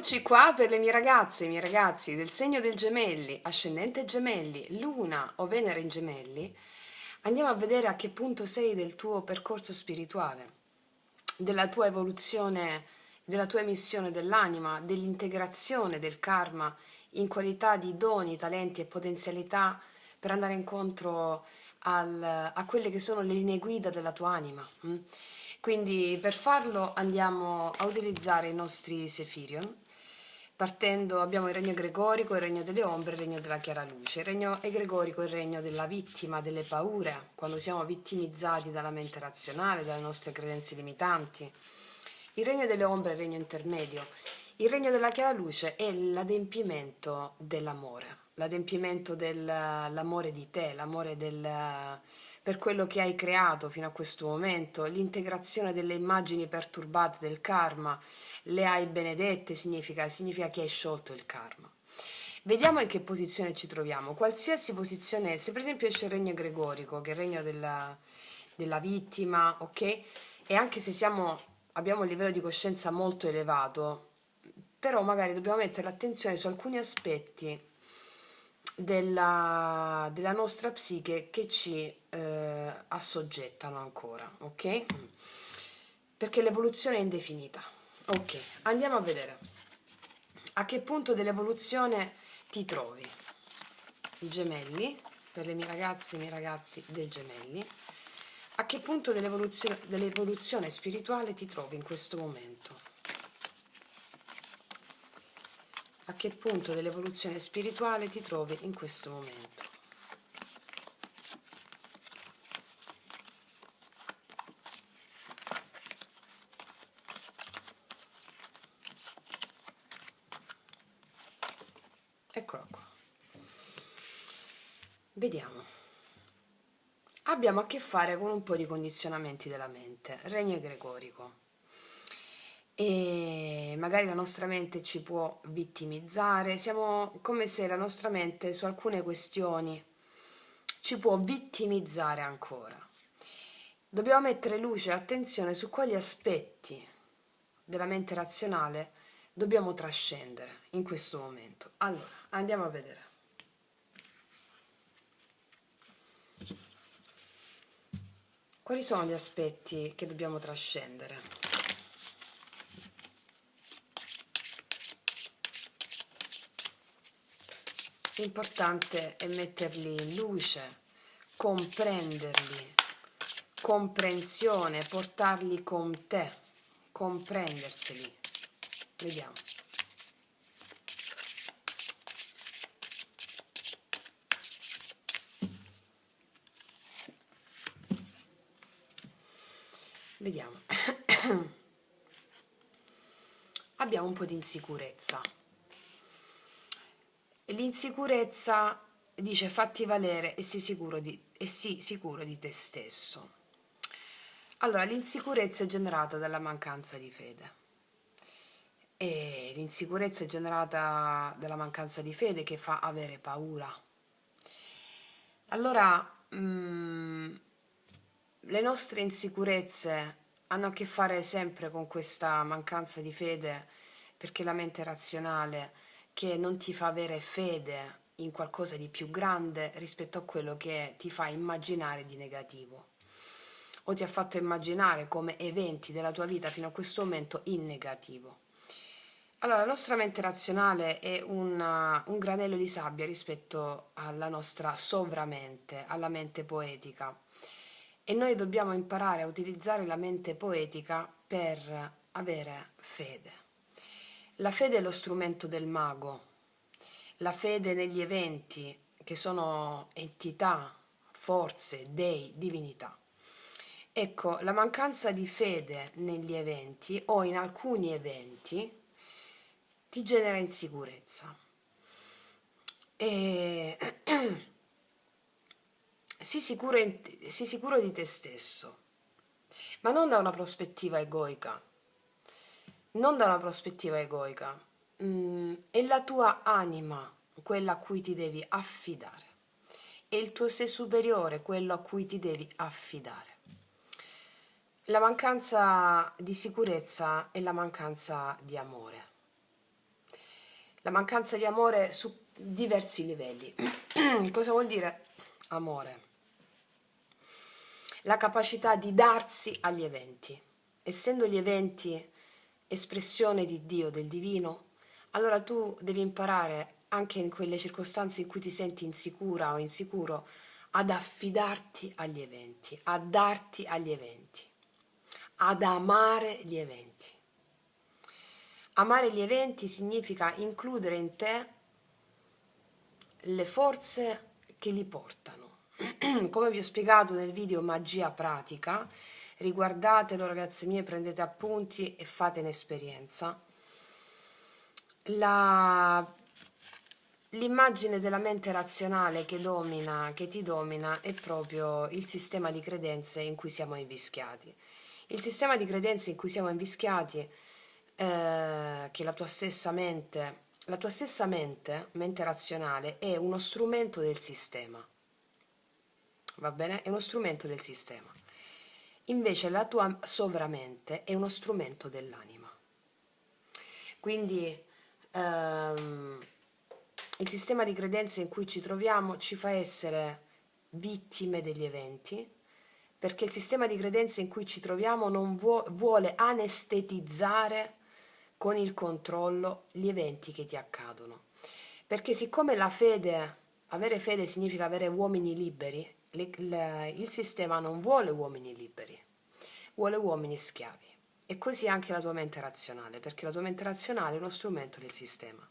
Eccoci qua per le mie ragazze e i miei ragazzi del segno del Gemelli, ascendente Gemelli, Luna o Venere in Gemelli. Andiamo a vedere a che punto sei del tuo percorso spirituale, della tua evoluzione, della tua emissione dell'anima, dell'integrazione del karma in qualità di doni, talenti e potenzialità per andare incontro a quelle che sono le linee guida della tua anima. Quindi per farlo andiamo a utilizzare i nostri Sefirion. Partendo abbiamo il regno gregorico, il regno delle ombre, il regno della chiara luce. Il regno egregorico è il regno della vittima, delle paure, quando siamo vittimizzati dalla mente razionale, dalle nostre credenze limitanti. Il regno delle ombre è il regno intermedio. Il regno della chiara luce è l'adempimento dell'amore, l'adempimento dell'amore di te, l'amore per quello che hai creato fino a questo momento, l'integrazione delle immagini perturbate del karma, le hai benedette, significa che hai sciolto il karma. Vediamo in che posizione ci troviamo. Qualsiasi posizione, se per esempio esce il regno gregorico, che è il regno della vittima, ok? E anche se abbiamo un livello di coscienza molto elevato, però magari dobbiamo mettere l'attenzione su alcuni aspetti della nostra psiche che ci assoggettano ancora, ok? Perché l'evoluzione è indefinita. Ok, andiamo a vedere a che punto dell'evoluzione ti trovi. Gemelli, per le mie ragazze e i miei ragazzi del Gemelli, a che punto dell'evoluzione spirituale ti trovi in questo momento? A che punto dell'evoluzione spirituale ti trovi in questo momento? Eccola qua. Vediamo. Abbiamo a che fare con un po' di condizionamenti della mente, regno egregorico. E magari la nostra mente ci può vittimizzare, siamo come se la nostra mente su alcune questioni ci può vittimizzare ancora. Dobbiamo mettere luce e attenzione su quali aspetti della mente razionale dobbiamo trascendere in questo momento. Allora, andiamo a vedere. Quali sono gli aspetti che dobbiamo trascendere? L'importante è metterli in luce, comprenderli, comprensione, portarli con te, comprenderseli. Vediamo. Vediamo. Abbiamo un po' di insicurezza. L'insicurezza dice fatti valere e sii sicuro di te stesso. Allora, l'insicurezza è generata dalla mancanza di fede. E l'insicurezza è generata dalla mancanza di fede che fa avere paura. Allora, le nostre insicurezze hanno a che fare sempre con questa mancanza di fede, perché la mente razionale che non ti fa avere fede in qualcosa di più grande rispetto a quello che ti fa immaginare di negativo o ti ha fatto immaginare come eventi della tua vita fino a questo momento in negativo. Allora, la nostra mente razionale è un granello di sabbia rispetto alla nostra sovramente, alla mente poetica. E noi dobbiamo imparare a utilizzare la mente poetica per avere fede. La fede è lo strumento del mago, la fede negli eventi che sono entità, forze, dei, divinità. Ecco, la mancanza di fede negli eventi o in alcuni eventi ti genera insicurezza. E sii sicuro di te stesso, ma non da una prospettiva egoica. Non da una prospettiva egoica. È la tua anima quella a cui ti devi affidare. È il tuo sé superiore quello a cui ti devi affidare. La mancanza di sicurezza è la mancanza di amore. la mancanza di amore su diversi livelli. Cosa vuol dire amore? La capacità di darsi agli eventi. Essendo gli eventi espressione di Dio, del divino, allora tu devi imparare anche in quelle circostanze in cui ti senti insicura o insicuro ad affidarti agli eventi, a darti agli eventi, ad amare gli eventi. Amare gli eventi significa includere in te le forze che li portano. Come vi ho spiegato nel video Magia Pratica, riguardatelo ragazze mie, prendete appunti e fate un'esperienza. L'immagine della mente razionale che ti domina, è proprio il sistema di credenze in cui siamo invischiati. Il sistema di credenze in cui siamo invischiati, che la tua stessa mente mente razionale, è uno strumento del sistema. Va bene? È uno strumento del sistema. Invece la tua sovramente è uno strumento dell'anima. Quindi il sistema di credenze in cui ci troviamo ci fa essere vittime degli eventi, perché il sistema di credenze in cui ci troviamo non vuole anestetizzare con il controllo gli eventi che ti accadono. Perché siccome avere fede significa avere uomini liberi, il sistema non vuole uomini liberi, vuole uomini schiavi. E così anche la tua mente razionale, perché la tua mente razionale è uno strumento del sistema.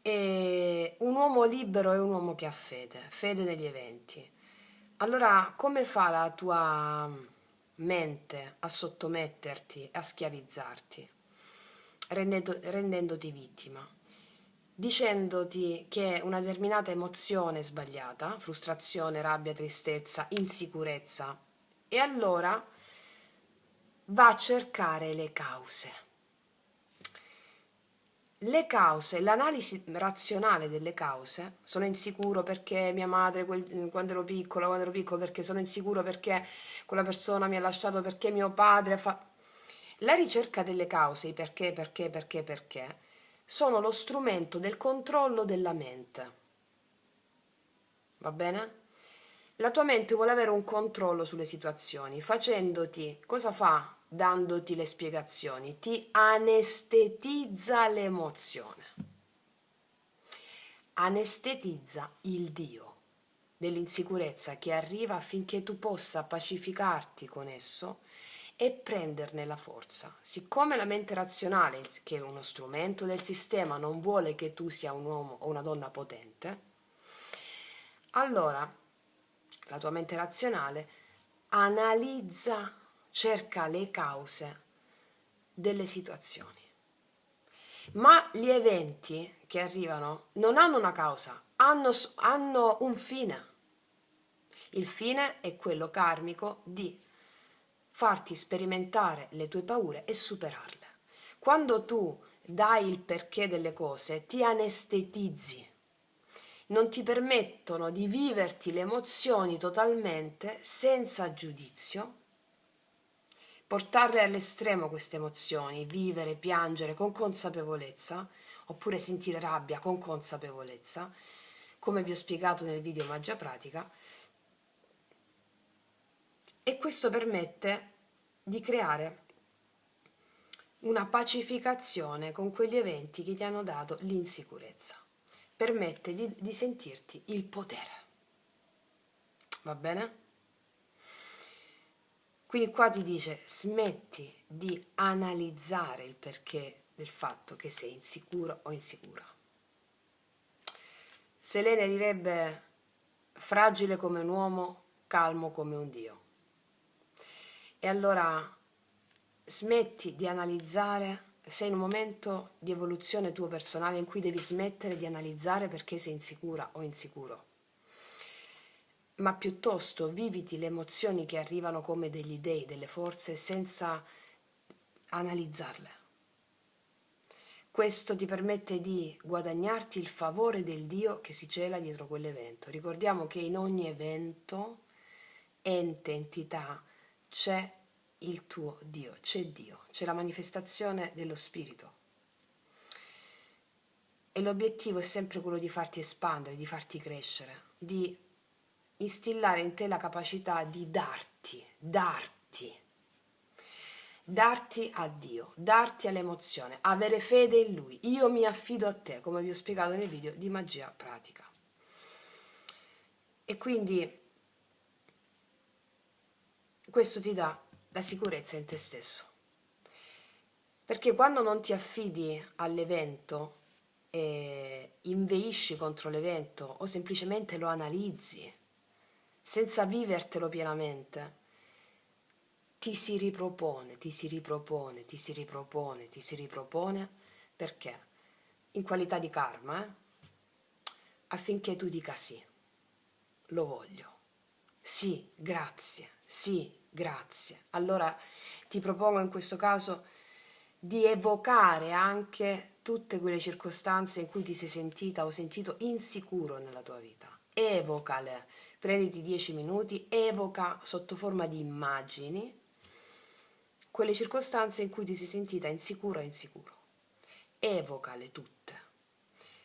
E un uomo libero è un uomo che ha fede negli eventi. Allora, come fa la tua mente a sottometterti, a schiavizzarti? Rendendoti vittima, dicendoti che una determinata emozione è sbagliata, frustrazione, rabbia, tristezza, insicurezza, e allora va a cercare le cause. Le cause, l'analisi razionale delle cause: sono insicuro perché mia madre quando ero piccolo, perché sono insicuro perché quella persona mi ha lasciato, perché mio padre fa... La ricerca delle cause, i perché, sono lo strumento del controllo della mente. Va bene? La tua mente vuole avere un controllo sulle situazioni, facendoti, cosa fa? Dandoti le spiegazioni, ti anestetizza l'emozione, anestetizza il Dio dell'insicurezza che arriva affinché tu possa pacificarti con esso e prenderne la forza. Siccome la mente razionale, che è uno strumento del sistema, non vuole che tu sia un uomo o una donna potente, allora la tua mente razionale analizza, cerca le cause delle situazioni. Ma gli eventi che arrivano non hanno una causa, hanno un fine. Il fine è quello karmico di farti sperimentare le tue paure e superarle. Quando tu dai il perché delle cose, ti anestetizzi, non ti permettono di viverti le emozioni totalmente, senza giudizio, portarle all'estremo queste emozioni, vivere, piangere con consapevolezza, oppure sentire rabbia con consapevolezza, come vi ho spiegato nel video Magia Pratica, e questo permette di creare una pacificazione con quegli eventi che ti hanno dato l'insicurezza. Permette di sentirti il potere. Va bene? Quindi qua ti dice: smetti di analizzare il perché del fatto che sei insicuro o insicura. Selene direbbe: fragile come un uomo, calmo come un dio. E allora smetti di analizzare. Sei in un momento di evoluzione tuo personale in cui devi smettere di analizzare perché sei insicura o insicuro, ma piuttosto viviti le emozioni che arrivano come degli dei, delle forze, senza analizzarle. Questo ti permette di guadagnarti il favore del Dio che si cela dietro quell'evento. Ricordiamo che in ogni evento, ente, entità, c'è il tuo Dio, c'è la manifestazione dello Spirito. e l'obiettivo è sempre quello di farti espandere, di farti crescere, di instillare in te la capacità di darti a Dio, darti all'emozione, avere fede in Lui. Io mi affido a te, come vi ho spiegato nel video di magia pratica. E quindi questo ti dà la sicurezza in te stesso. Perché quando non ti affidi all'evento e inveisci contro l'evento o semplicemente lo analizzi senza vivertelo pienamente, ti si ripropone, perché? In qualità di karma, affinché tu dica sì, lo voglio, sì, grazie. Allora ti propongo in questo caso di evocare anche tutte quelle circostanze in cui ti sei sentita o sentito insicuro nella tua vita. Evocale, prenditi 10 minuti, evoca sotto forma di immagini quelle circostanze in cui ti sei sentita insicuro o insicuro. Evocale tutte.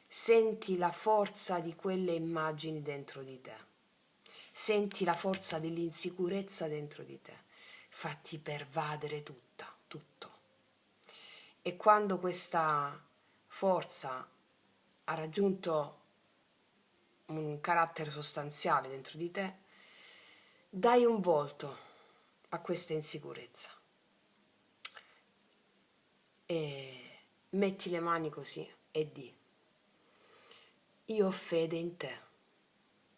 Senti la forza di quelle immagini dentro di te. Senti la forza dell'insicurezza dentro di te. Fatti pervadere tutto. E quando questa forza ha raggiunto un carattere sostanziale dentro di te, dai un volto a questa insicurezza e metti le mani così e di: io ho fede in te,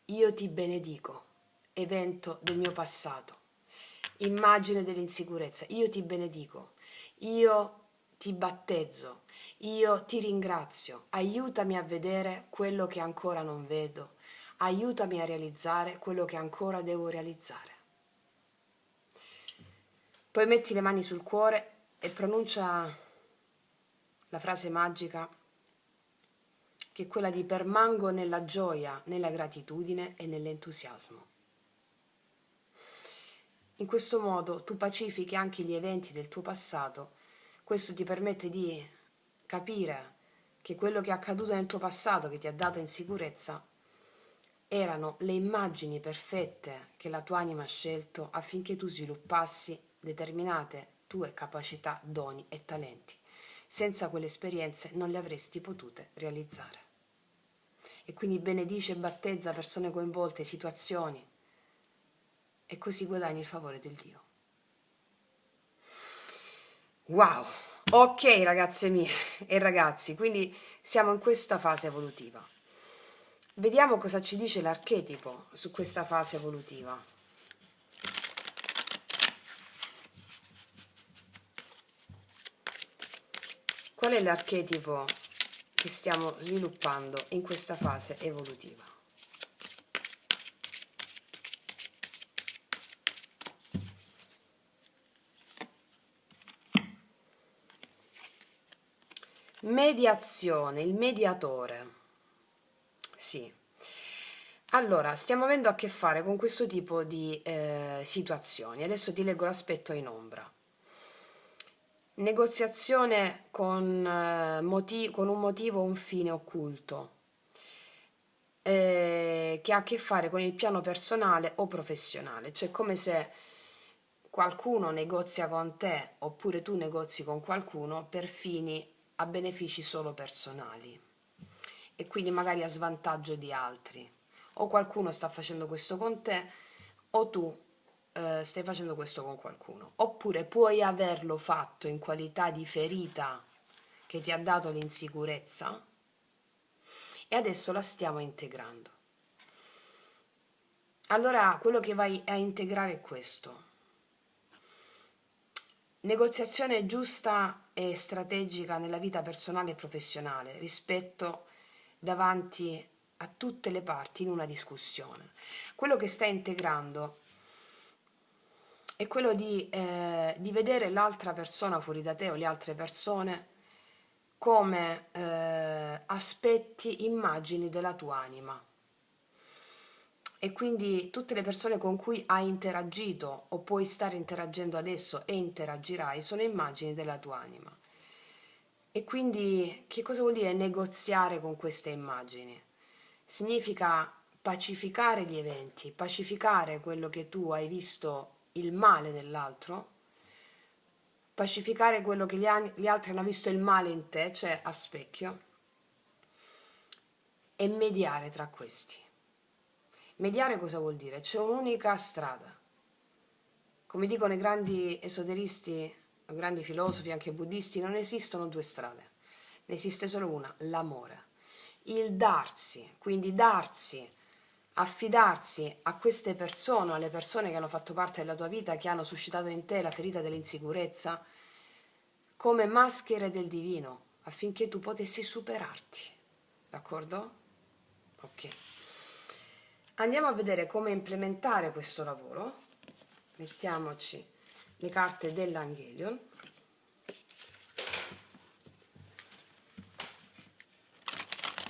io ti benedico, evento del mio passato, immagine dell'insicurezza, io ti benedico, io ti battezzo, io ti ringrazio, aiutami a vedere quello che ancora non vedo, aiutami a realizzare quello che ancora devo realizzare. Poi metti le mani sul cuore e pronuncia la frase magica che è quella di: permango nella gioia, nella gratitudine e nell'entusiasmo. In questo modo tu pacifichi anche gli eventi del tuo passato. Questo ti permette di capire che quello che è accaduto nel tuo passato, che ti ha dato insicurezza, erano le immagini perfette che la tua anima ha scelto affinché tu sviluppassi determinate tue capacità, doni e talenti. Senza quelle esperienze non le avresti potute realizzare. E quindi benedice e battezza persone coinvolte, situazioni, e così guadagni il favore del Dio. Wow! Ok ragazze mie e ragazzi, quindi siamo in questa fase evolutiva. Vediamo cosa ci dice l'archetipo su questa fase evolutiva. Qual è l'archetipo che stiamo sviluppando in questa fase evolutiva? Mediazione, il mediatore. Sì. Allora, stiamo avendo a che fare con questo tipo di situazioni. Adesso ti leggo l'aspetto in ombra. Negoziazione con un motivo o un fine occulto, che ha a che fare con il piano personale o professionale, cioè come se qualcuno negozia con te oppure tu negozi con qualcuno per fini a benefici solo personali e quindi magari a svantaggio di altri, o qualcuno sta facendo questo con te o tu stai facendo questo con qualcuno, oppure puoi averlo fatto in qualità di ferita che ti ha dato l'insicurezza e adesso la stiamo integrando. Allora quello che vai a integrare è questo: negoziazione giusta e strategica nella vita personale e professionale, rispetto davanti a tutte le parti in una discussione. Quello che stai integrando è quello di vedere l'altra persona fuori da te o le altre persone come aspetti, immagini della tua anima. E quindi tutte le persone con cui hai interagito o puoi stare interagendo adesso e interagirai sono immagini della tua anima. E quindi che cosa vuol dire negoziare con queste immagini? Significa pacificare gli eventi, pacificare quello che tu hai visto il male nell'altro, pacificare quello che gli altri hanno visto il male in te, cioè a specchio, e mediare tra questi. Mediare cosa vuol dire? C'è un'unica strada. Come dicono i grandi esoteristi, grandi filosofi, anche buddisti, non esistono due strade, ne esiste solo una, l'amore. Il darsi, quindi darsi, affidarsi a queste persone, alle persone che hanno fatto parte della tua vita, che hanno suscitato in te la ferita dell'insicurezza, come maschere del divino, affinché tu potessi superarti. D'accordo? Ok. Andiamo a vedere come implementare questo lavoro. Mettiamoci le carte dell'Angelion.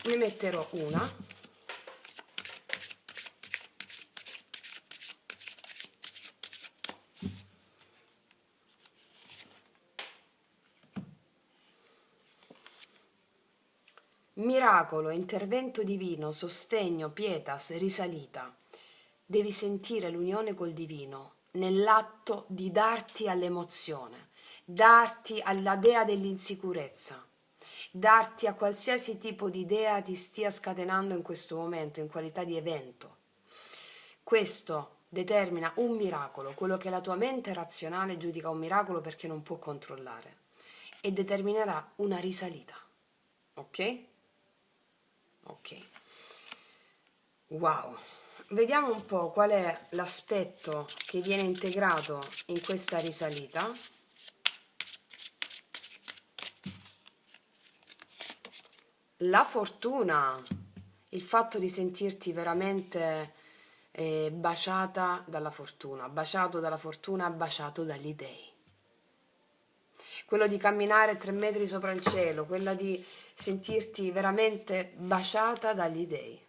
Ne metterò una. Miracolo, intervento divino, sostegno, pietas, risalita. Devi sentire l'unione col divino nell'atto di darti all'emozione, darti alla dea dell'insicurezza, darti a qualsiasi tipo di dea ti stia scatenando in questo momento, in qualità di evento. Questo determina un miracolo, quello che la tua mente razionale giudica un miracolo perché non può controllare, e determinerà una risalita. Ok? Ok. Wow. Vediamo un po' qual è l'aspetto che viene integrato in questa risalita. La fortuna, il fatto di sentirti veramente baciata dalla fortuna, baciato dalla fortuna, baciato dagli dei. Quello di camminare 3 metri sopra il cielo, quella di sentirti veramente baciata dagli dei.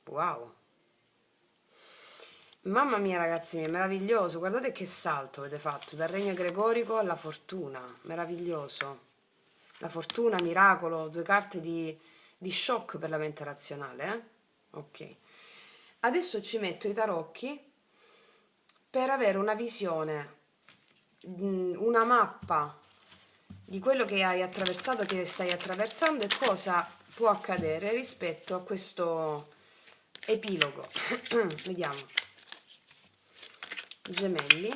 Wow. Mamma mia ragazzi miei, meraviglioso, guardate che salto avete fatto, dal regno gregorico alla fortuna, meraviglioso. La fortuna, miracolo, due carte di shock per la mente razionale, eh? Ok. Adesso ci metto i tarocchi per avere una visione, una mappa di quello che hai attraversato, che stai attraversando e cosa può accadere rispetto a questo epilogo. Vediamo. Gemelli,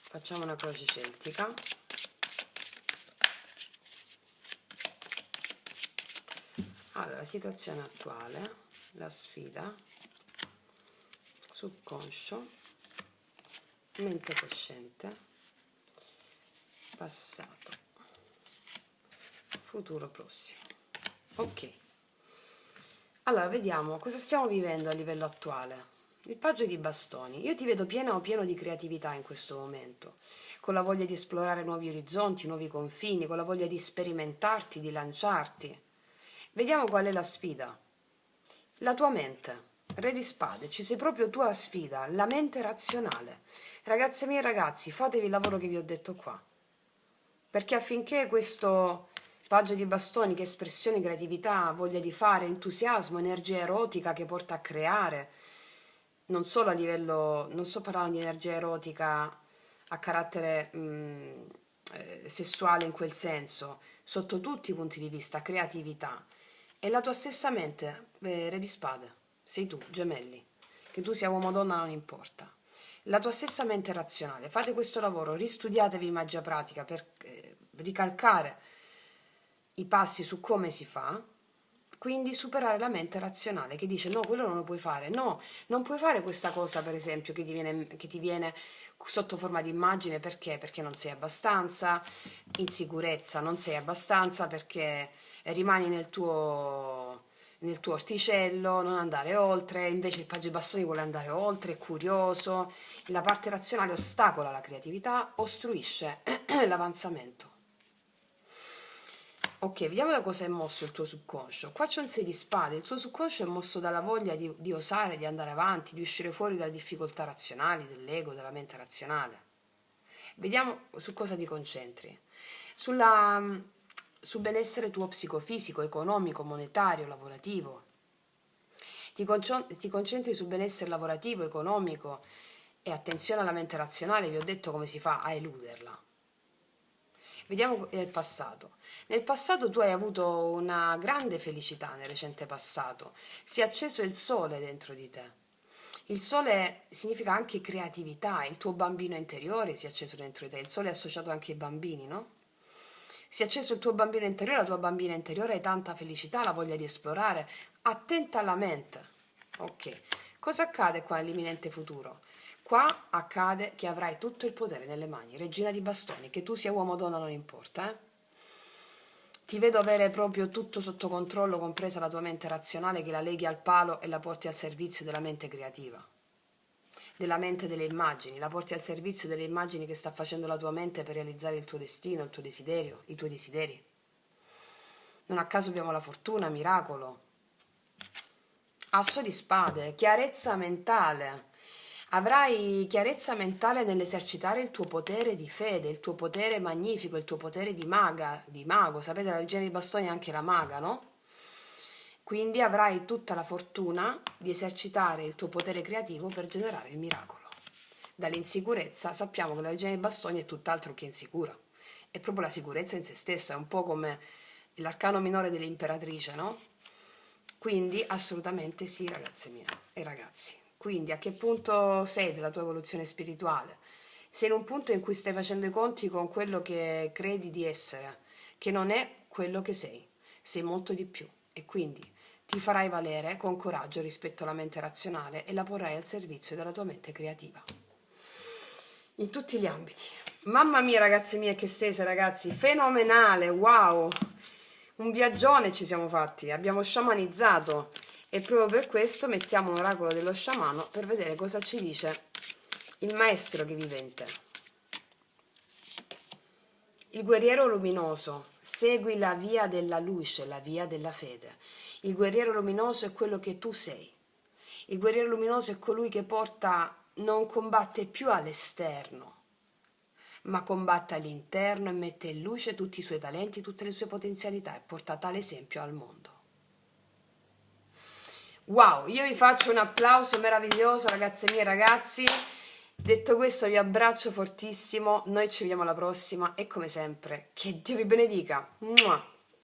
facciamo una croce celtica. Allora, situazione attuale, la sfida, subconscio, mente cosciente, passato, futuro prossimo. Ok. Allora, vediamo cosa stiamo vivendo a livello attuale. Il paggio di bastoni. Io ti vedo piena o pieno di creatività in questo momento, con la voglia di esplorare nuovi orizzonti, nuovi confini, con la voglia di sperimentarti, di lanciarti. Vediamo qual è la sfida. La tua mente. Re di spade, ci sei proprio tu a sfida, la mente razionale. Ragazze mie e ragazzi, fatevi il lavoro che vi ho detto qua. Perché affinché questo paggio di bastoni, che espressione, creatività, voglia di fare, entusiasmo, energia erotica che porta a creare, non solo a livello, non sto parlando di energia erotica a carattere sessuale in quel senso, sotto tutti i punti di vista, creatività. E la tua stessa mente, re di spade, sei tu, gemelli, che tu sia uomo o donna non importa. La tua stessa mente razionale, fate questo lavoro, ristudiatevi magia pratica per ricalcare i passi su come si fa, quindi superare la mente razionale che dice no, quello non lo puoi fare, no, non puoi fare questa cosa per esempio che ti viene sotto forma di immagine perché? Perché non sei abbastanza, insicurezza, non sei abbastanza perché rimani nel tuo orticello, non andare oltre, invece il paggio di bastoni vuole andare oltre, è curioso, la parte razionale ostacola la creatività, ostruisce l'avanzamento. Ok, vediamo da cosa è mosso il tuo subconscio. Qua c'è un 6 di spade, il tuo subconscio è mosso dalla voglia di osare, di andare avanti, di uscire fuori dalle difficoltà razionali, dell'ego, della mente razionale. Vediamo su cosa ti concentri. sulla, sul benessere tuo psicofisico, economico, monetario, lavorativo. Ti concentri sul benessere lavorativo, economico e attenzione alla mente razionale, vi ho detto come si fa a eluderla. Vediamo nel passato. Nel passato tu hai avuto una grande felicità nel recente passato. Si è acceso il sole dentro di te. Il sole significa anche creatività, il tuo bambino interiore si è acceso dentro di te. Il sole è associato anche ai bambini, no? Si è acceso il tuo bambino interiore, la tua bambina interiore, hai tanta felicità, la voglia di esplorare. Attenta alla mente. Ok. Cosa accade qua nell'imminente futuro? Qua accade che avrai tutto il potere nelle mani, regina di bastoni, che tu sia uomo o donna non importa, eh? Ti vedo avere proprio tutto sotto controllo, compresa la tua mente razionale, che la leghi al palo e la porti al servizio della mente creativa, della mente delle immagini, la porti al servizio delle immagini che sta facendo la tua mente per realizzare il tuo destino, il tuo desiderio, i tuoi desideri. Non a caso abbiamo la fortuna, miracolo, asso di spade, chiarezza mentale. Avrai chiarezza mentale nell'esercitare il tuo potere di fede, il tuo potere magnifico, il tuo potere di maga, di mago. Sapete, la regina dei bastoni è anche la maga, no? Quindi avrai tutta la fortuna di esercitare il tuo potere creativo per generare il miracolo. Dall'insicurezza sappiamo che la regina dei bastoni è tutt'altro che insicura. È proprio la sicurezza in se stessa, è un po' come l'arcano minore dell'imperatrice, no? Quindi assolutamente sì, ragazze mie e ragazzi. Quindi a che punto sei della tua evoluzione spirituale? Sei in un punto in cui stai facendo i conti con quello che credi di essere, che non è quello che sei molto di più e quindi ti farai valere con coraggio rispetto alla mente razionale e la porrai al servizio della tua mente creativa. In tutti gli ambiti. Mamma mia, ragazze mie, che sese, ragazzi, fenomenale, wow! Un viaggione ci siamo fatti, abbiamo sciamanizzato e proprio per questo mettiamo un oracolo dello sciamano per vedere cosa ci dice il maestro che vive in te. Il guerriero luminoso, segui la via della luce, la via della fede. Il guerriero luminoso è quello che tu sei. Il guerriero luminoso è colui che non combatte più all'esterno, ma combatte all'interno e mette in luce tutti i suoi talenti, tutte le sue potenzialità e porta tale esempio al mondo. Wow, io vi faccio un applauso meraviglioso, ragazze mie e ragazzi. Detto questo, vi abbraccio fortissimo, noi ci vediamo alla prossima e come sempre, che Dio vi benedica. Mua.